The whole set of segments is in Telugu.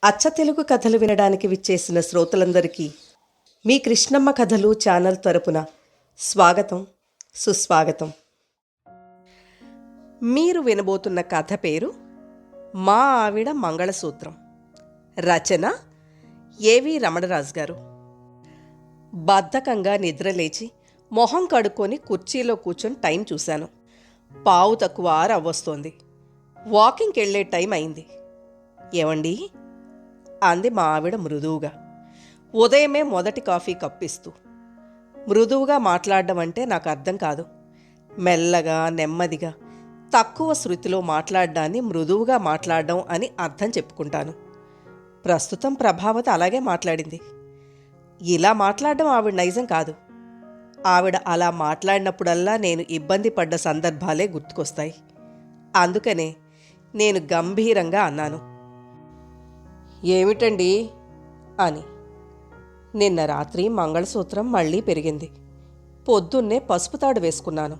అచ్చ తెలుగు కథలు వినడానికి విచ్చేసిన శ్రోతలందరికీ మీ కృష్ణమ్మ కథలు ఛానల్ తరపున స్వాగతం, సుస్వాగతం. మీరు వినబోతున్న కథ పేరు మా ఆవిడ మంగళసూత్రం. రచన ఏవి రమణరాజు గారు. బద్ధకంగా నిద్రలేచి మొహం కడుక్కొని కుర్చీలో కూర్చొని టైం చూశాను. 5:15 అవ్వొస్తోంది. వాకింగ్కి వెళ్ళే టైం అయింది. ఏవండి అంది మా ఆవిడ మృదువుగా, ఉదయమే మొదటి కాఫీ కప్పిస్తూ. మృదువుగా మాట్లాడడం అంటే నాకు అర్థం కాదు. మెల్లగా నెమ్మదిగా తక్కువ శృతిలో మాట్లాడడాన్ని మృదువుగా మాట్లాడడం అని అర్థం చెప్పుకుంటాను. ప్రస్తుతం ప్రభావతి అలాగే మాట్లాడింది. ఇలా మాట్లాడడం ఆవిడ నైజం కాదు. ఆవిడ అలా మాట్లాడినప్పుడల్లా నేను ఇబ్బంది పడ్డ సందర్భాలే గుర్తుకొస్తాయి. అందుకనే నేను గంభీరంగా అన్నాను, ఏమిటండి అని. నిన్న రాత్రి మంగళసూత్రం మళ్ళీ పెరిగింది. పొద్దున్నే పసుపు తాడు వేసుకున్నాను.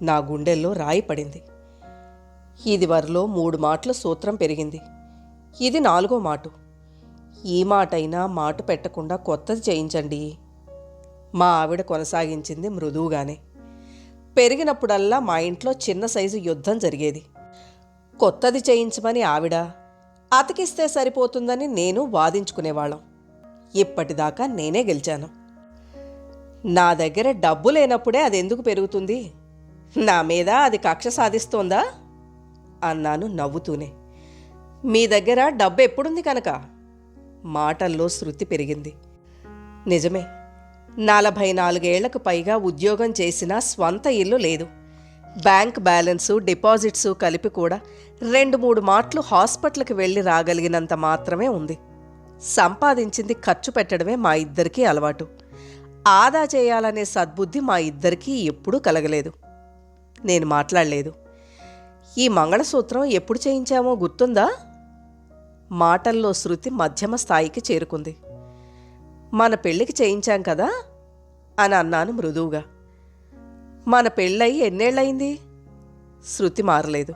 నా గుండెల్లో రాయి పడింది. ఇది వరలో 3 మాటలు సూత్రం పెరిగింది. ఇది 4వ మాటు. ఈ మాటైనా మాటు పెట్టకుండా కొత్తది చేయించండి. మా ఆవిడ కొనసాగించింది మృదువుగానే. పెరిగినప్పుడల్లా మా ఇంట్లో చిన్న సైజు యుద్ధం జరిగేది. కొత్తది చేయించమని ఆవిడ, అతికిస్తే సరిపోతుందని నేను వాదించుకునేవాళ్ళం. ఇప్పటిదాకా నేనే గెలిచాను. నా దగ్గర డబ్బు లేనప్పుడే అది ఎందుకు పెరుగుతుంది? నా మీద అది కక్ష సాధిస్తోందా అన్నాను నవ్వుతూనే. మీ దగ్గర డబ్బు ఎప్పుడుంది కనుక? మాటల్లో శృతి పెరిగింది. నిజమే, 44 ఏళ్లకు పైగా ఉద్యోగం చేసినా స్వంత ఇల్లు లేదు. బ్యాంక్ బ్యాలెన్సు, డిపాజిట్సు కలిపి కూడా 2-3 మాటలు హాస్పిటల్కి వెళ్ళి రాగలిగినంత మాత్రమే ఉంది. సంపాదించింది ఖర్చు పెట్టడమే మా ఇద్దరికీ అలవాటు. ఆదా చేయాలనే సద్బుద్ధి మా ఇద్దరికీ ఎప్పుడూ కలగలేదు. నేను మాట్లాడలేదు. ఈ మంగళసూత్రం ఎప్పుడు చేయించామో గుర్తుందా? మాటల్లో శృతి మధ్యమ స్థాయికి చేరుకుంది. మన పెళ్ళికి చేయించాం కదా అని అన్నాను మృదువుగా. మన పెళ్ళయి ఎన్నేళ్ళయింది? శృతి మారలేదు.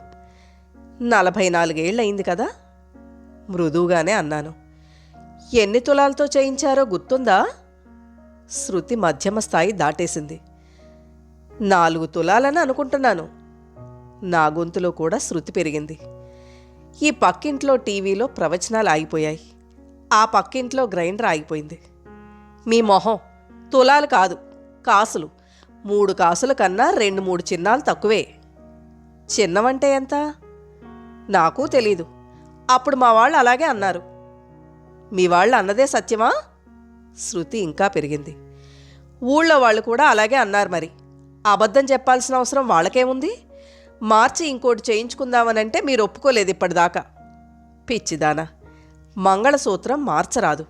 44 ఏళ్ళయింది కదా మృదువుగానే అన్నాను. ఎన్ని తులాలతో చేయించారో గుర్తుందా? శృతి మధ్యమ స్థాయి దాటేసింది. 4 తులాలని అనుకుంటున్నాను. నా గొంతులో కూడా శృతి పెరిగింది. ఈ పక్కింట్లో టీవీలో ప్రవచనాలు ఆగిపోయాయి. ఆ పక్కింట్లో గ్రైండర్ ఆగిపోయింది. మీ మొహం, తులాలు కాదు, కాసులు. 3 కాసుల కన్నా 2-3 చిన్నాలు తక్కువే. చిన్నవంటే ఎంత? నాకూ తెలీదు. అప్పుడు మా వాళ్ళు అలాగే అన్నారు. మీ వాళ్ళు అన్నదే సత్యమా? శృతి ఇంకా పెరిగింది. ఊళ్ళో వాళ్ళు కూడా అలాగే అన్నారు. మరి అబద్ధం చెప్పాల్సిన అవసరం వాళ్ళకేముంది? మార్చి ఇంకోటి చేయించుకుందామనంటే మీరు ఒప్పుకోలేదు ఇప్పటిదాకా. పిచ్చిదానా, మంగళసూత్రం మార్చరాదు.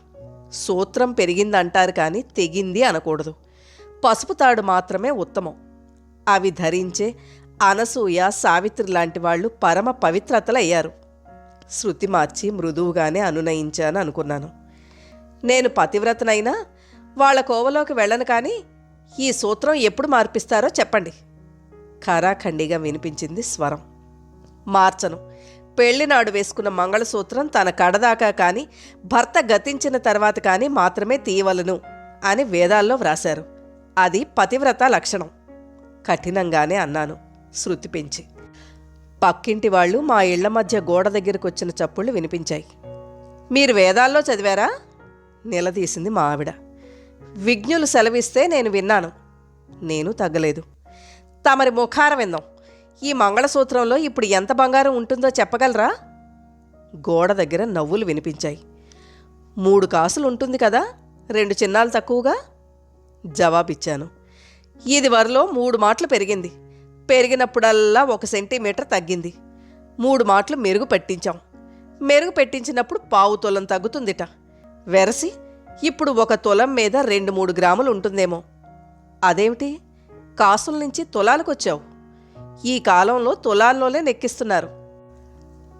సూత్రం పెరిగిందంటారు కానీ తెగింది అనకూడదు. పసుపు తాడు మాత్రమే ఉత్తమం. అవి ధరించే అనసూయ, సావిత్రి లాంటి వాళ్ళు పరమ పవిత్రతలయ్యారు. శృతి మార్చి మృదువుగానే అనునయించాను అనుకున్నాను. నేను పతివ్రతనైనా వాళ్ల కోవలోకి వెళ్ళను, కానీ ఈ సూత్రం ఎప్పుడు మార్పిస్తారో చెప్పండి. ఖరాఖండిగా వినిపించింది స్వరం. మార్చను. పెళ్లినాడు వేసుకున్న మంగళసూత్రం తన కడదాకా కానీ భర్త గతించిన తర్వాత కానీ మాత్రమే తీయవలను అని వేదాల్లో వ్రాశారు. అది పతివ్రత లక్షణం. కఠినంగానే అన్నాను శృతి పెంచి. పక్కింటి వాళ్ళు మా ఇళ్ల మధ్య గోడ దగ్గరకు వచ్చిన చప్పుళ్ళు వినిపించాయి. మీరు వేదాల్లో చదివారా? నిలదీసింది మా ఆవిడ. విజ్ఞులు సెలవిస్తే నేను విన్నాను. నేను తగ్గలేదు. తమరి ముఖార విందాం. ఈ మంగళసూత్రంలో ఇప్పుడు ఎంత బంగారం ఉంటుందో చెప్పగలరా? గోడ దగ్గర నవ్వులు వినిపించాయి. 3 కాసులు ఉంటుంది కదా, 2 చిన్నాలు తక్కువగా జవాబిచ్చాను. ఇది వరలో 3 మాటలు పెరిగింది. పెరిగినప్పుడల్లా 1 సెంటీమీటర్ తగ్గింది. 3 మాటలు మెరుగు పెట్టించాం. మెరుగు పెట్టించినప్పుడు 1/4 తులం తగ్గుతుందిట. వెరసి ఇప్పుడు 1 తులం మీద 2-3 గ్రాములు ఉంటుందేమో. అదేమిటి, కాసుల నుంచి తులాలకొచ్చావు? ఈ కాలంలో తులాల్లోనే లెక్కిస్తున్నారు.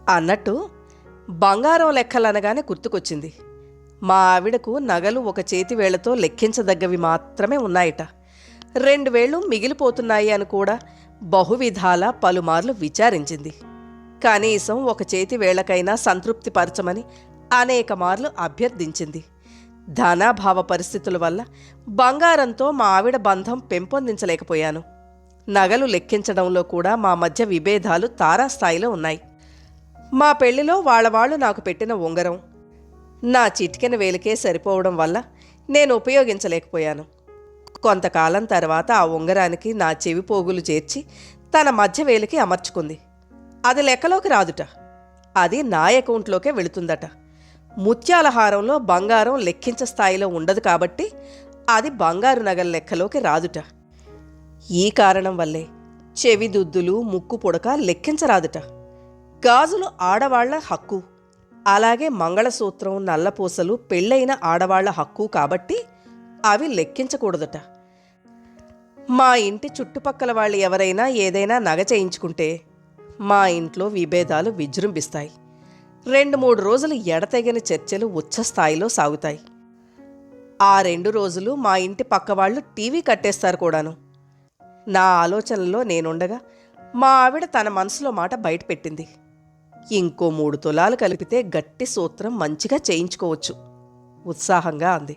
అన్నట్టు బంగారం లెక్కలనగానే గుర్తుకొచ్చింది. మా ఆవిడకు నగలు 1 చేతివేళ్లతో లెక్కించదగ్గవి మాత్రమే ఉన్నాయట. 2 వేళ్లు మిగిలిపోతున్నాయి అని కూడా బహువిధాల పలుమార్లు విచారించింది. కనీసం ఒక చేతి వేళకైనా సంతృప్తిపరచమని అనేక మార్లు అభ్యర్థించింది. ధనాభావ పరిస్థితుల వల్ల బంగారంతో మా ఆవిడ బంధం పెంపొందించలేకపోయాను. నగలు లెక్కించడంలో కూడా మా మధ్య విభేదాలు తారాస్థాయిలో ఉన్నాయి. మా పెళ్లిలో వాళ్ళవాళ్లు నాకు పెట్టిన ఉంగరం నా చిటికెన వేలికే సరిపోవడం వల్ల నేను ఉపయోగించలేకపోయాను. కొంతకాలం తర్వాత ఆ ఉంగరానికి నా చెవి పోగులు చేర్చి తన మధ్య వేలికి అమర్చుకుంది. అది లెక్కలోకి రాదుట. అది నా అకౌంట్లోకే వెళుతుందట. ముత్యాల హారంలో బంగారం లెక్కించ స్థాయిలో ఉండదు కాబట్టి అది బంగారు నగల లెక్కలోకి రాదుట. ఈ కారణం వల్లే చెవి దుద్దులు, ముక్కు పుడక లెక్కించరాదుట. గాజులు ఆడవాళ్ల హక్కు, అలాగే మంగళసూత్రం, నల్లపూసలు పెళ్ళైన ఆడవాళ్ల హక్కు కాబట్టి అవి లెక్కించకూడదట. మా ఇంటి చుట్టుపక్కల వాళ్ళు ఎవరైనా ఏదైనా నగ చేయించుకుంటే మా ఇంట్లో విభేదాలు విజృంభిస్తాయి. 2-3 రోజులు ఎడతెగని చర్చలు ఉచ్చస్థాయిలో సాగుతాయి. ఆ 2 రోజులు మా ఇంటి పక్కవాళ్లు టీవీ కట్టేస్తారు కూడాను. నా ఆలోచనలో నేనుండగా మా ఆవిడ తన మనసులో మాట బయటపెట్టింది. ఇంకో 3 తులాలు కలిపితే గట్టి సూత్రం మంచిగా చేయించుకోవచ్చు ఉత్సాహంగా అంది.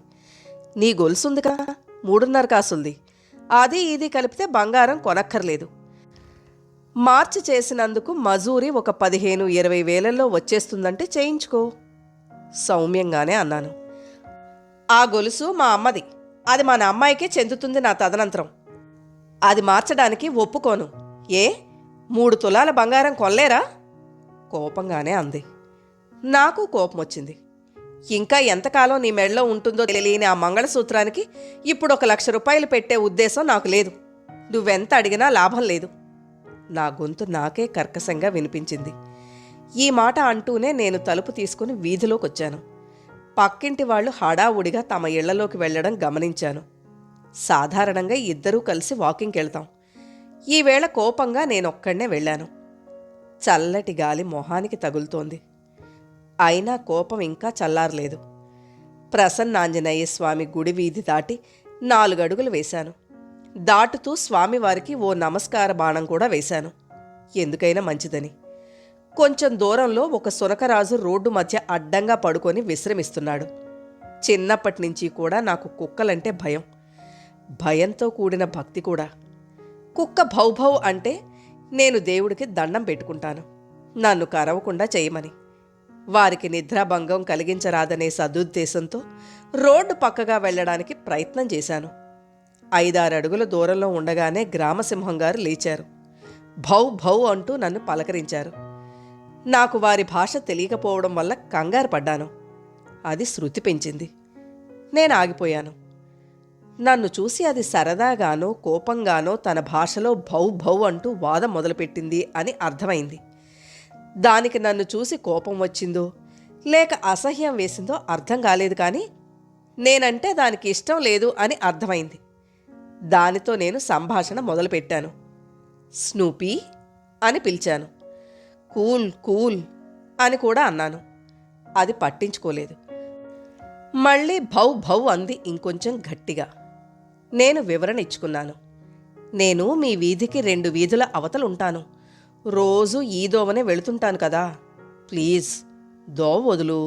నీ గొలుసుంది కదా, 3.5 కాసుంది. అది ఇది కలిపితే బంగారం కొనక్కర్లేదు. మార్చి చేసినందుకు మజూరీ ఒక 15-20 వేలల్లో వచ్చేస్తుందంటే చేయించుకో సౌమ్యంగానే అన్నాను. ఆ గొలుసు మా అమ్మది, అది మన అమ్మాయికే చెందుతుంది నా తదనంతరం. అది మార్చడానికి ఒప్పుకోను. ఏ 3 తులాల బంగారం కొనలేరా? కోపంగానే అంది. నాకు కోపం వచ్చింది. ఇంకా ఎంతకాలం నీ మెడలో ఉంటుందో తెలియని ఆ మంగళసూత్రానికి ఇప్పుడు 1 లక్ష రూపాయలు పెట్టే ఉద్దేశం నాకు లేదు. నువ్వెంత అడిగినా లాభం లేదు. నా గొంతు నాకే కర్కశంగా వినిపించింది. ఈ మాట అంటూనే నేను తలుపు తీసుకుని వీధిలోకొచ్చాను. పక్కింటి వాళ్ళు హడావుడిగా తమ ఇళ్లలోకి వెళ్లడం గమనించాను. సాధారణంగా ఇద్దరూ కలిసి వాకింగ్కి వెళ్తాం. ఈవేళ కోపంగా నేనొక్కడే వెళ్ళాను. చల్లటి గాలి మొహానికి తగులుతోంది. అయినా కోపం ఇంకా చల్లారలేదు. ప్రసన్నాంజనేయ స్వామి గుడి వీధి దాటి 4 అడుగులు వేశాను. దాటుతూ స్వామివారికి ఓ నమస్కార బాణం కూడా వేశాను, ఎందుకైనా మంచిదని. కొంచెం దూరంలో ఒక సునకరాజు రోడ్డు మధ్య అడ్డంగా పడుకొని విశ్రమిస్తున్నాడు. చిన్నప్పటి నుంచి కూడా నాకు కుక్కలంటే భయం, భయంతో కూడిన భక్తి కూడా. కుక్క భౌభౌ అంటే నేను దేవుడికి దండం పెట్టుకుంటాను, నన్ను కరవకుండా చేయమని. వారికి నిద్రాభంగం కలిగించరాదనే సదుద్దేశంతో రోడ్డు పక్కగా వెళ్లడానికి ప్రయత్నం చేశాను. 5-6 అడుగుల దూరంలో ఉండగానే గ్రామసింహం గారు లేచారు. భౌ భౌ అంటూ నన్ను పలకరించారు. నాకు వారి భాష తెలియకపోవడం వల్ల కంగారు పడ్డాను. అది శృతి పెంచింది. నేను ఆగిపోయాను. నన్ను చూసి అది సరదాగానో కోపంగానో తన భాషలో భౌ భౌ అంటూ వాదం మొదలుపెట్టింది అని అర్థమైంది. దానికి నన్ను చూసి కోపం వచ్చిందో లేక అసహ్యం వేసిందో అర్థం కాలేదు, కానీ నేనంటే దానికి ఇష్టం లేదు అని అర్థమైంది. దానితో నేను సంభాషణ మొదలుపెట్టాను. స్నూపీ అని పిలిచాను. కూల్ కూల్ అని కూడా అన్నాను. అది పట్టించుకోలేదు. మళ్ళీ భౌ భౌ అంది ఇంకొంచెం గట్టిగా. నేను వివరణ ఇచ్చుకున్నాను. నేను మీ వీధికి 2 వీధుల అవతలుంటాను. రోజు ఈ దోవనే వెళుతుంటాను కదా, ప్లీజ్ దోవ వదులు.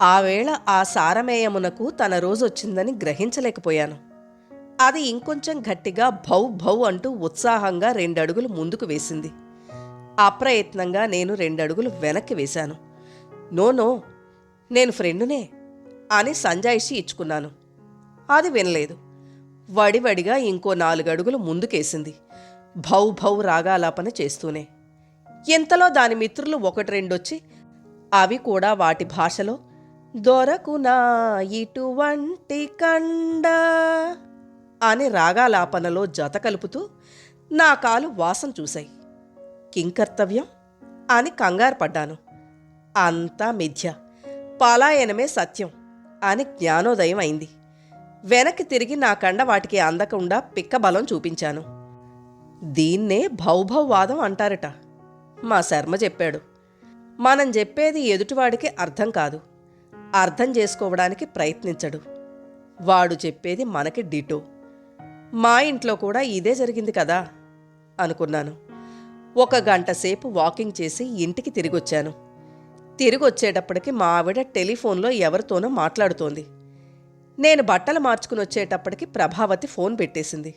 ఆ వేళ ఆ సారమేయమునకు తన రోజొచ్చిందని గ్రహించలేకపోయాను. అది ఇంకొంచెం గట్టిగా భౌ భౌ అంటూ ఉత్సాహంగా 2 అడుగులు ముందుకు వేసింది. అప్రయత్నంగా నేను 2 అడుగులు వెనక్కి వేశాను. నో నేను ఫ్రెండునే అని సంజాయిషి ఇచ్చుకున్నాను. అది వినలేదు. వడివడిగా ఇంకో 4 అడుగులు ముందుకేసింది, భౌ భౌ రాగాలాపన చేస్తూనే. ఇంతలో దాని మిత్రులు 1-2 వచ్చి అవి కూడా వాటి భాషలో దొరకునా ఇటువంటి కండ అని రాగాలాపనలో జత కలుపుతూ నా కాలు వాసం చూశాయి. కింకర్తవ్యం అని కంగారు పడ్డాను. అంతా మిథ్య, పలాయనమే సత్యం అని జ్ఞానోదయం అయింది. వెనక్కి తిరిగి నా కండ వాటికి అందకుండా పిక్కబలం చూపించాను. దీన్నే భౌభౌవాదం అంటారట, మా శర్మ చెప్పాడు. మనం చెప్పేది ఎదుటివాడికి అర్థం కాదు, అర్థం చేసుకోవడానికి ప్రయత్నించడు. వాడు చెప్పేది మనకి డిటో. మా ఇంట్లో కూడా ఇదే జరిగింది కదా అనుకున్నాను. 1 గంట సేపు వాకింగ్ చేసి ఇంటికి తిరిగొచ్చాను. తిరిగొచ్చేటప్పటికి మా ఆవిడ టెలిఫోన్లో ఎవరితోనో మాట్లాడుతోంది. నేను బట్టలు మార్చుకుని వచ్చేటప్పటికి ప్రభావతి ఫోన్ పెట్టేసింది.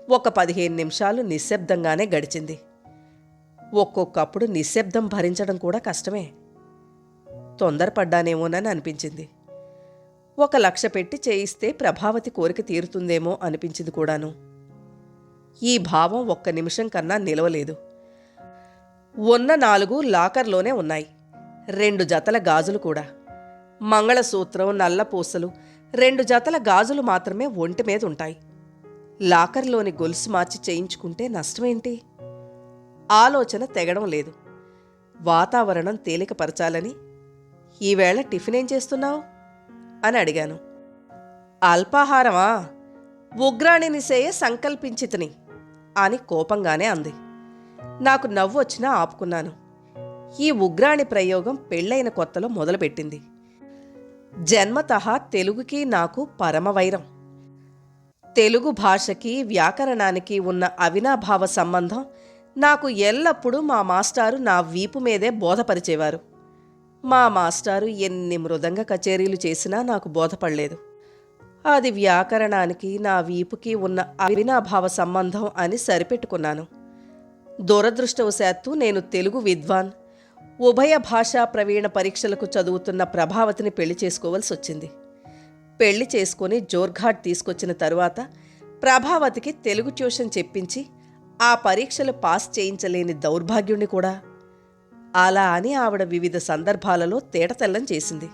ఒక 15 నిమిషాలు నిశ్శబ్దంగానే గడిచింది. ఒక్కొక్కప్పుడు నిశ్శబ్దం భరించడం కూడా కష్టమే. తొందరపడ్డానేమోనని అనిపించింది. 1,00,000 పెట్టి చేయిస్తే ప్రభావతి కోరిక తీరుతుందేమో అనిపించింది కూడాను. ఈ భావం 1 నిమిషం కన్నా నిలవలేదు. ఉన్న 4 లాకర్లోనే ఉన్నాయి. 2 జతల గాజులు కూడా. మంగళసూత్రం, నల్లపూసలు, 2 జతల గాజులు మాత్రమే ఒంటి మీద ఉంటాయి. లాకర్లోని గొలుసు మార్చి చేయించుకుంటే నష్టమేంటి? ఆలోచన తెగడం లేదు. వాతావరణం తేలికపరచాలని, ఈవేళ టిఫిన్ ఏం చేస్తున్నావు అని అడిగాను. అల్పాహారమా? ఉగ్రాణిని సేయ సంకల్పించితిని అని కోపంగానే అంది. నాకు నవ్వు వచ్చినా ఆపుకున్నాను. ఈ ఉగ్రాణి ప్రయోగం పెళ్ళైన కొత్తలో మొదలుపెట్టింది. జన్మతః తెలుగుకి నాకు పరమవైరం. తెలుగు భాషకి, వ్యాకరణానికి ఉన్న అవినాభావ సంబంధం నాకు ఎల్లప్పుడూ మా మాస్టారు నా వీపు మీదే బోధపరిచేవారు. మా మాస్టారు ఎన్ని మృదంగ కచేరీలు చేసినా నాకు బోధపడలేదు. అది వ్యాకరణానికి, నా వీపుకి ఉన్న అవినాభావ సంబంధం అని సరిపెట్టుకున్నాను. దురదృష్టవశాత్తు నేను తెలుగు విద్వాన్, ఉభయ భాషా ప్రవీణ పరీక్షలకు చదువుతున్న ప్రభావతిని పెళ్లి చేసుకోవాల్సి వచ్చింది. పెళ్లి చేసుకుని జోర్ఘాట్ తీసుకొచ్చిన తరువాత ప్రభావతికి తెలుగు ట్యూషన్ చెప్పించి ఆ పరీక్షలు పాస్ చేయించలేని దౌర్భాగ్యుణ్ణి కూడా. అలా అని ఆవిడ వివిధ సందర్భాలలో తేటతెల్లం చేసింది.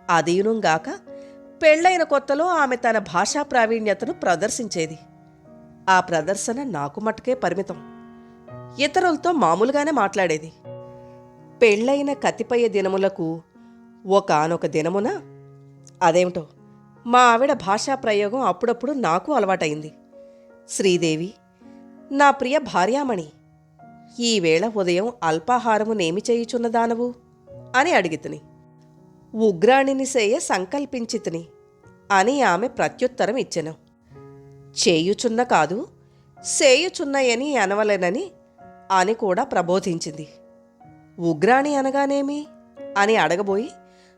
అదీనుగాక పెళ్లైన కొత్తలో ఆమె తన భాషా ప్రావీణ్యతను ప్రదర్శించేది. ఆ ప్రదర్శన నాకు మట్టుకే పరిమితం. ఇతరులతో మామూలుగానే మాట్లాడేది. పెళ్లైన కతిపయ దినములకు ఒకానొక దినమున అదేమిటో మా ఆవిడ భాషా ప్రయోగం అప్పుడప్పుడు నాకు అలవాటైంది. శ్రీదేవి, నా ప్రియ భార్యామణి, ఈవేళ ఉదయం అల్పాహారము నేమి చేయుచున్నదానవు అని అడిగితిని. ఉగ్రాణిని సేయ సంకల్పించితిని అని ఆమె ప్రత్యుత్తరం ఇచ్చెను. చేయుచున్న కాదు, సేయుచున్నయని అనవలెనని అని కూడా ప్రబోధించింది. ఉగ్రాణి అనగానేమి అని అడగబోయి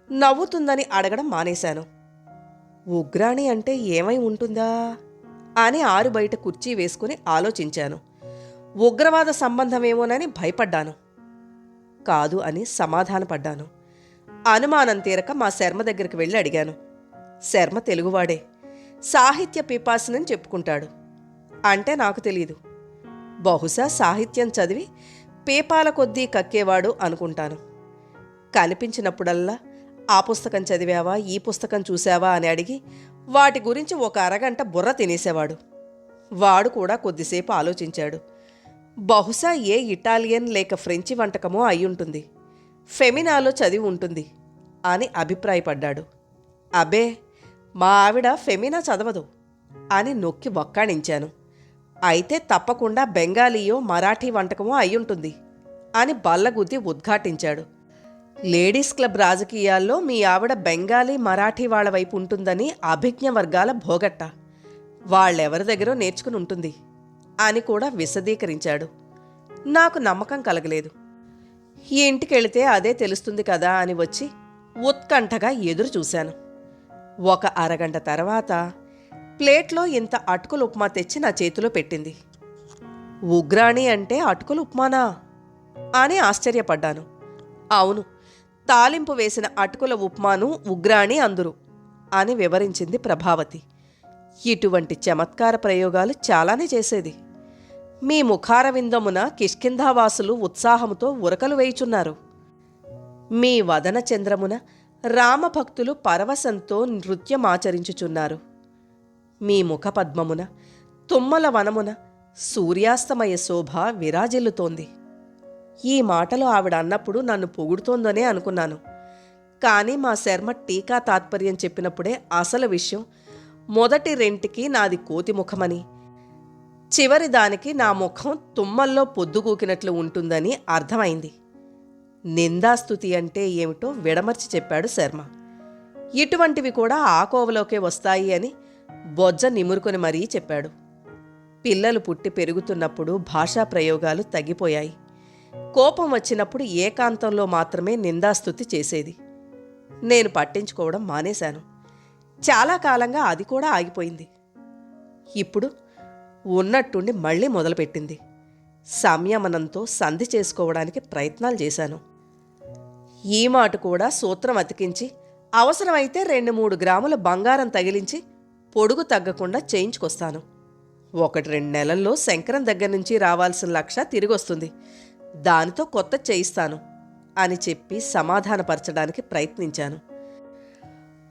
నవ్వుతుందని అడగడం మానేశాను. ఉగ్రాణి అంటే ఏమై ఉంటుందా అని ఆరు బయట కుర్చీ వేసుకుని ఆలోచించాను. ఉగ్రవాద సంబంధమేమోనని భయపడ్డాను. కాదు అని సమాధానపడ్డాను. అనుమానం తీరక మా శర్మ దగ్గరికి వెళ్ళి అడిగాను. శర్మ తెలుగువాడే, సాహిత్య పిపాసనని చెప్పుకుంటాడు. అంటే నాకు తెలీదు. బహుశా సాహిత్యం చదివి పేపాల కొద్దీ కక్కేవాడు అనుకుంటాను. కనిపించినప్పుడల్లా ఆ పుస్తకం చదివావా, ఈ పుస్తకం చూశావా అని అడిగి వాటి గురించి 1 అరగంట బుర్ర తినేసేవాడు. వాడు కూడా కొద్దిసేపు ఆలోచించాడు. బహుశా ఏ ఇటాలియన్ లేక ఫ్రెంచి వంటకమో అయ్యుంటుంది, ఫెమినాలో చదివి ఉంటుంది అని అభిప్రాయపడ్డాడు. అబ్బే, మా ఆవిడ ఫెమినా చదవదు అని నొక్కి వక్కాణించాను. అయితే తప్పకుండా బెంగాలీయో మరాఠీ వంటకమో అయ్యుంటుంది అని బల్లగుద్ది ఉద్ఘాటించాడు. లేడీస్ క్లబ్ రాజకీయాల్లో మీ ఆవిడ బెంగాలీ, మరాఠీ వాళ్ల వైపు ఉంటుందని అభిజ్ఞ వర్గాల భోగట్ట. వాళ్ళెవరి దగ్గరో నేర్చుకుని ఉంటుంది అని కూడా విశదీకరించాడు. నాకు నమ్మకం కలగలేదు. ఈ ఇంటికెళితే అదే తెలుస్తుంది కదా అని వచ్చి ఉత్కంఠగా ఎదురు చూశాను. 1 అరగంట తర్వాత ప్లేట్లో ఇంత అటుకుల ఉప్మా తెచ్చి నా చేతిలో పెట్టింది. ఉగ్రాణి అంటే అటుకుల ఉప్మానా అని ఆశ్చర్యపడ్డాను. అవును, తాలింపు వేసిన అటుకుల ఉప్మాను ఉగ్రాణి అందురు అని వివరించింది ప్రభావతి. ఇటువంటి చమత్కార ప్రయోగాలు చాలానే చేసేది. మీ ముఖారవిందమున కిష్కింధావాసులు ఉత్సాహముతో ఉరకలు వేయుచున్నారు. మీ వదన చంద్రమున రామభక్తులు పరవశంతో నృత్యమాచరించుచున్నారు. మీ ముఖపద్మమున, తుమ్మల వనమున సూర్యాస్తమయ శోభ విరాజిల్లుతోంది. ఈ మాటలు ఆవిడ అన్నప్పుడు నన్ను పొగుడుతోందనే అనుకున్నాను. కానీ మా శర్మ టీకా తాత్పర్యం చెప్పినప్పుడే అసలు విషయం, మొదటి రెంటికి నాది కోతి ముఖమని, చివరి దానికి నా ముఖం తుమ్మల్లో పొద్దుగూకినట్లు ఉంటుందని అర్థమైంది. నిందాస్తుతి అంటే ఏమిటో విడమర్చి చెప్పాడు శర్మ. ఇటువంటివి కూడా ఆ కోవలోకే వస్తాయి అని బొజ్జ నిమురుకొని మరీ చెప్పాడు. పిల్లలు పుట్టి పెరుగుతున్నప్పుడు భాషా ప్రయోగాలు తగ్గిపోయాయి. కోపం వచ్చినప్పుడు ఏకాంతంలో మాత్రమే నిందాస్తుతి చేసేది. నేను పట్టించుకోవడం మానేశాను. చాలా కాలంగా అది కూడా ఆగిపోయింది. ఇప్పుడు ఉన్నట్టుండి మళ్ళీ మొదలుపెట్టింది. సంయమనంతో సంధి చేసుకోవడానికి ప్రయత్నాలు చేశాను. ఈ మాట కూడా సూత్రం అతికించి అవసరమైతే 2-3 గ్రాముల బంగారం తగిలించి పొడుగు తగ్గకుండా చేయించుకొస్తాను. 1-2 నెలల్లో శంకరం దగ్గర నుంచి రావాల్సిన లక్ష తిరిగొస్తుంది. దానితో కొత్త చేయిస్తాను అని చెప్పి సమాధానపరచడానికి ప్రయత్నించాను.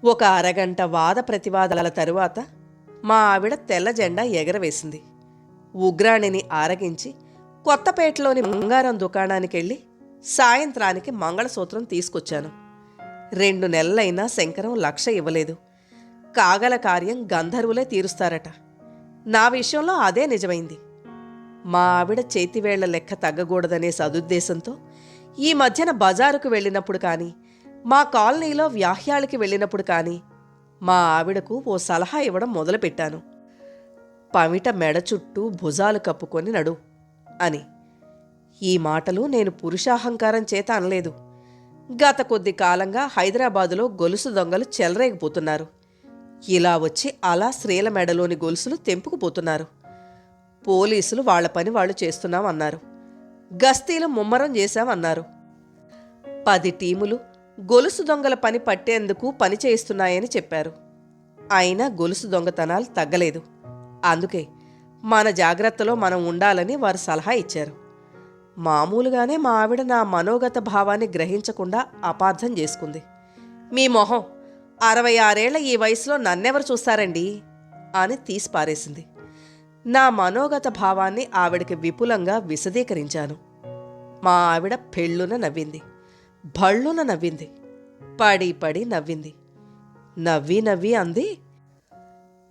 ఒక అరగంట వాద ప్రతివాదాల తరువాత మా ఆవిడ తెల్ల జెండా ఎగరవేసింది. ఉగ్రాణిని ఆరగించి కొత్తపేటలోని బంగారం దుకాణానికెళ్ళి సాయంత్రానికి మంగళసూత్రం తీసుకొచ్చాను. 2 నెలలైనా శంకరం లక్ష ఇవ్వలేదు. కాగల కార్యం గంధర్వులే తీరుస్తారట. నా విషయంలో అదే నిజమైంది. మా ఆవిడ చేతివేళ్ల లెక్క తగ్గకూడదనే సదుద్దేశంతో ఈ మధ్యన బజారుకు వెళ్ళినప్పుడు కానీ, మా కాలనీలో వ్యాహ్యాలకి వెళ్ళినప్పుడు కానీ మా ఆవిడకు ఓ సలహా ఇవ్వడం మొదలుపెట్టాను. పమిట మెడ చుట్టూ భుజాలు కప్పుకొని నడు అని. ఈ మాటలు నేను పురుషాహంకారం చేత అనలేదు. గత కొద్ది కాలంగా హైదరాబాదులో గొలుసు దొంగలు చెలరేగిపోతున్నారు. ఇలా వచ్చి అలా స్త్రీల మెడలోని గొలుసులు తెంపుకుపోతున్నారు. పోలీసులు వాళ్ల పని వాళ్ళు చేస్తున్నామన్నారు. గస్తీలు ముమ్మరం చేశామన్నారు. 10 టీములు గొలుసు దొంగల పని పట్టేందుకు పని చేయిస్తున్నాయని చెప్పారు. అయినా గొలుసు దొంగతనాలు తగ్గలేదు. అందుకే మన జాగ్రత్తలో మనం ఉండాలని వారు సలహా ఇచ్చారు. మామూలుగానే మా ఆవిడ నా మనోగత భావాన్ని గ్రహించకుండా అపార్థం చేసుకుంది. మీ మొహం 66 ఈ వయసులో నన్నెవరు చూస్తారండి అని తీసిపారేసింది. నా మనోగత భావాన్ని ఆవిడకి విపులంగా విశదీకరించాను. మా ఆవిడ పెళ్ళున నవ్వింది. భళ్ళున నవ్వింది. పడి పడి నవ్వింది. నవ్వి నవ్వి అంది,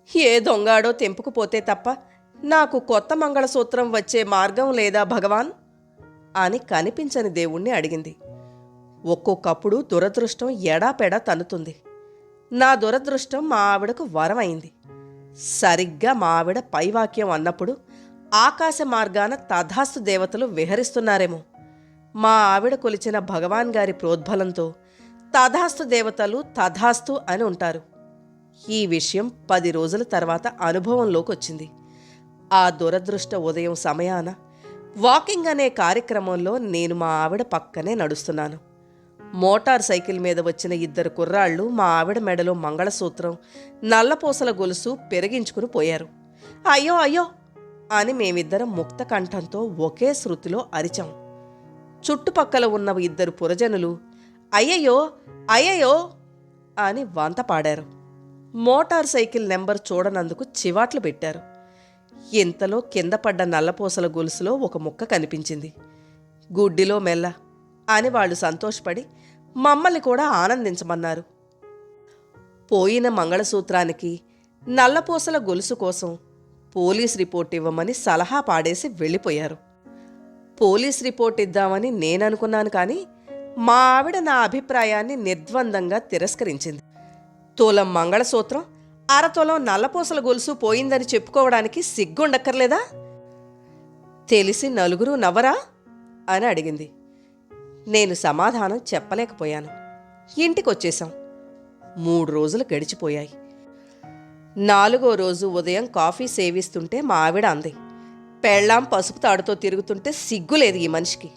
ఏ దొంగాడో తెంపుకుపోతే తప్ప నాకు కొత్త మంగళసూత్రం వచ్చే మార్గం లేదా భగవాన్ అని కనిపించని దేవుణ్ణి అడిగింది. ఒక్కొక్కప్పుడు దురదృష్టం ఎడాపెడా తన్నుతుంది. నా దురదృష్టం మా ఆవిడకు వరమైంది. సరిగ్గా మా ఆవిడ పైవాక్యం అన్నప్పుడు ఆకాశ మార్గాన తథాస్తు దేవతలు విహరిస్తున్నారేమో. మా ఆవిడ కొలిచిన భగవాన్ గారి ప్రోద్బలంతో తథాస్తు దేవతలు తథాస్తు అని ఉంటారు. ఈ విషయం 10 రోజుల తర్వాత అనుభవంలోకి వచ్చింది. ఆ దురదృష్ట ఉదయం సమయాన వాకింగ్ అనే కార్యక్రమంలో నేను మా ఆవిడ పక్కనే నడుస్తున్నాను. మోటార్ సైకిల్ మీద వచ్చిన 2 కుర్రాళ్ళు మా ఆవిడ మెడలో మంగళసూత్రం, నల్లపూసల గొలుసు పెరిగించుకుని పోయారు. అయ్యో అయ్యో అని మేమిద్దరం ముక్త కంఠంతో ఒకే శృతిలో అరిచాం. చుట్టుపక్కల ఉన్న 2 పురజనులు అయ్యయ్యో అయ్యయ్యో అని వంత పాడారు. మోటార్ సైకిల్ నెంబర్ చూడనందుకు చివాట్లు పెట్టారు. ఇంతలో కింద పడ్డ నల్లపూసల గొలుసులో ఒక ముక్క కనిపించింది. గుడ్డిలో మెల్ల అని వాళ్ళు సంతోషపడి మమ్మల్ని కూడా ఆనందించమన్నారు. పోయిన మంగళసూత్రానికి నల్లపూసల గొలుసు కోసం పోలీస్ రిపోర్ట్ ఇవ్వమని సలహా పాడేసి వెళ్ళిపోయారు. పోలీస్ రిపోర్ట్ ఇద్దామని నేననుకున్నాను కానీ మా ఆవిడ నా అభిప్రాయాన్ని నిర్ద్వందంగా తిరస్కరించింది. తులం మంగళసూత్రం, అరతులం నల్లపూసల గొలుసు పోయిందని చెప్పుకోవడానికి సిగ్గుండక్కర్లేదా? తెలిసి నలుగురు నవ్వరా అని అడిగింది. నేను సమాధానం చెప్పలేకపోయాను. ఇంటికొచ్చేశాం. 3 రోజులు గడిచిపోయాయి. 4వ రోజు ఉదయం కాఫీ సేవిస్తుంటే మా ఆవిడ అంది, పెళ్ళాం పసుపు తాడుతో తిరుగుతుంటే సిగ్గులేదు ఈ మనిషికి.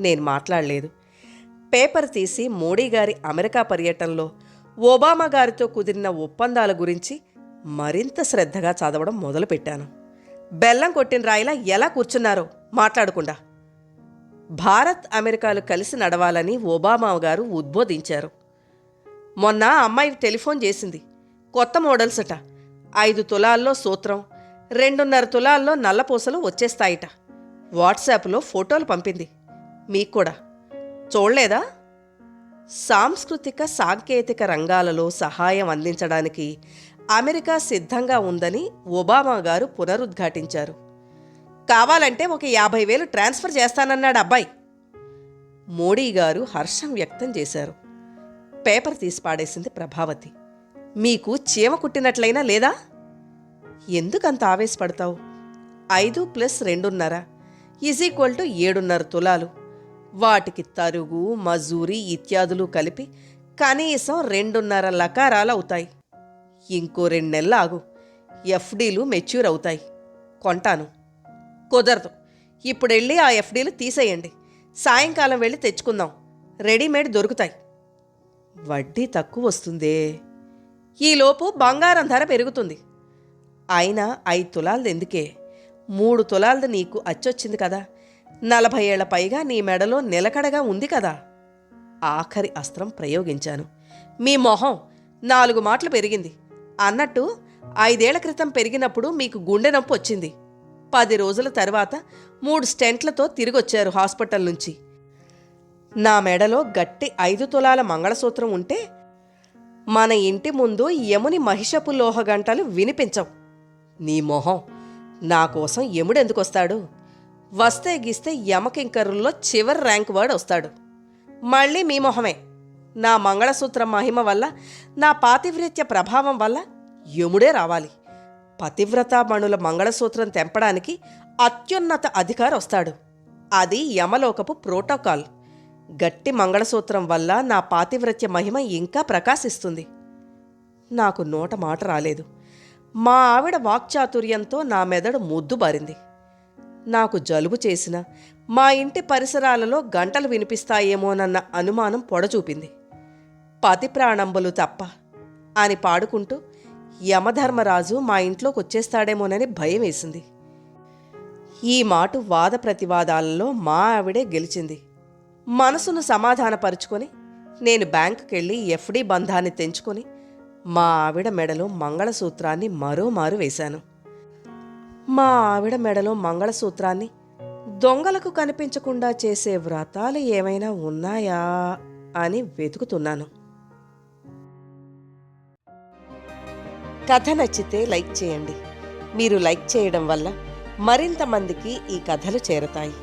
నేను మాట్లాడలేదు. పేపర్ తీసి మోడీ గారి అమెరికా పర్యటనలో ఒబామా గారితో కుదిరిన ఒప్పందాల గురించి మరింత శ్రద్ధగా చదవడం మొదలుపెట్టాను. బెల్లం కొట్టిన రాయిలా ఎలా కూర్చున్నారో మాట్లాడకుండా. భారత్ అమెరికాలు కలిసి నడవాలని ఒబామా గారు ఉద్బోధించారు. మొన్న అమ్మాయి టెలిఫోన్ చేసింది. కొత్త మోడల్స్ అట. 5 తులాల్లో సూత్రం, 2.5 తులాల్లో నల్లపూసలు వచ్చేస్తాయిట. వాట్సాప్లో ఫోటోలు పంపింది. మీకు కూడా చూడలేదా? సాంస్కృతిక సాంకేతిక రంగాలలో సహాయం అందించడానికి అమెరికా సిద్ధంగా ఉందని ఒబామా గారు పునరుద్ఘాటించారు. కావాలంటే ఒక 50,000 ట్రాన్స్ఫర్ చేస్తానన్నాడు అబ్బాయి. మోడీ గారు హర్షం వ్యక్తం చేశారు. పేపర్ తీసి పాడేసింది ప్రభావతి. మీకు చీమ కుట్టినట్లయినా లేదా? ఎందుకంత ఆవేశపడతావు? 5 + 2.5 = 7.5 తులాలు. వాటికి తరుగు, మజూరీ ఇత్యాదులు కలిపి కనీసం 2.5 లకారాలు అవుతాయి. ఇంకో 2 నెలలు ఆగు, ఎఫ్డీలు మెచ్యూర్ అవుతాయి, కొంటాను. కుదరదు, ఇప్పుడెళ్ళి ఆ ఎఫ్డీలు తీసేయండి. సాయంకాలం వెళ్ళి తెచ్చుకుందాం, రెడీమేడ్ దొరుకుతాయి. వడ్డీ తక్కువ వస్తుందే. ఈలోపు బంగారం ధర పెరుగుతుంది. అయినా 5 తులాలది ఎందుకే, 3 తులాలది నీకు అచ్చొచ్చింది కదా. 40 ఏళ్ల పైగా నీ మెడలో నిలకడగా ఉంది కదా. ఆఖరి అస్త్రం ప్రయోగించాను. మీ మొహం 4 మాటలు పెరిగింది అన్నట్టు 5 ఏళ్ల క్రితం పెరిగినప్పుడు మీకు గుండె నొప్పి వచ్చింది. 10 రోజుల తర్వాత 3 స్టెంట్లతో తిరిగొచ్చారు హాస్పిటల్ నుంచి. నా మెడలో గట్టి 5 తులాల మంగళసూత్రం ఉంటే మన ఇంటి ముందు యముని మహిషపు లోహ గంటలు వినిపించవు. నీ మొహం, నా కోసం యముడెందుకొస్తాడు? వస్తే గీస్తే యమకింకరుల్లో చివరి ర్యాంక్ వాడు వస్తాడు. మళ్ళీ మీ మొహమే. నా మంగళసూత్రం మహిమ వల్ల, నా పాతివ్రత్య ప్రభావం వల్ల యముడే రావాలి. పతివ్రతామణుల మంగళసూత్రం తెంపడానికి అత్యున్నత అధికారి వస్తాడు. అది యమలోకపు ప్రోటోకాల్. గట్టి మంగళసూత్రం వల్ల నా పాతివ్రత్య మహిమ ఇంకా ప్రకాశిస్తుంది. నాకు నోట మాట రాలేదు. మా ఆవిడ వాక్చాతుర్యంతో నా మెదడు ముద్దుబారింది. నాకు జలుబు చేసిన మా ఇంటి పరిసరాలలో గంటలు వినిపిస్తాయేమోనన్న అనుమానం పొడచూపింది. పతి ప్రాణంబులు తప్ప అని పాడుకుంటూ యమధర్మరాజు మా ఇంట్లోకొచ్చేస్తాడేమోనని భయం వేసింది. ఈ మాట వాద ప్రతివాదాలలో మా ఆవిడే గెలిచింది. మనసును సమాధానపరుచుకొని నేను బ్యాంకుకెళ్ళి ఎఫ్డీ బంధాన్ని తెంచుకొని మా ఆవిడ మెడలో మంగళసూత్రాన్ని మరోమారు వేశాను. మా ఆవిడ మెడలో మంగళసూత్రాన్ని దొంగలకు కనిపించకుండా చేసే వ్రతాలు ఏమైనా ఉన్నాయా అని వెతుకుతున్నాను. కథ నచ్చితే లైక్ చేయండి. మీరు లైక్ చేయడం వల్ల మరింత మందికి ఈ కథలు చేరతాయి.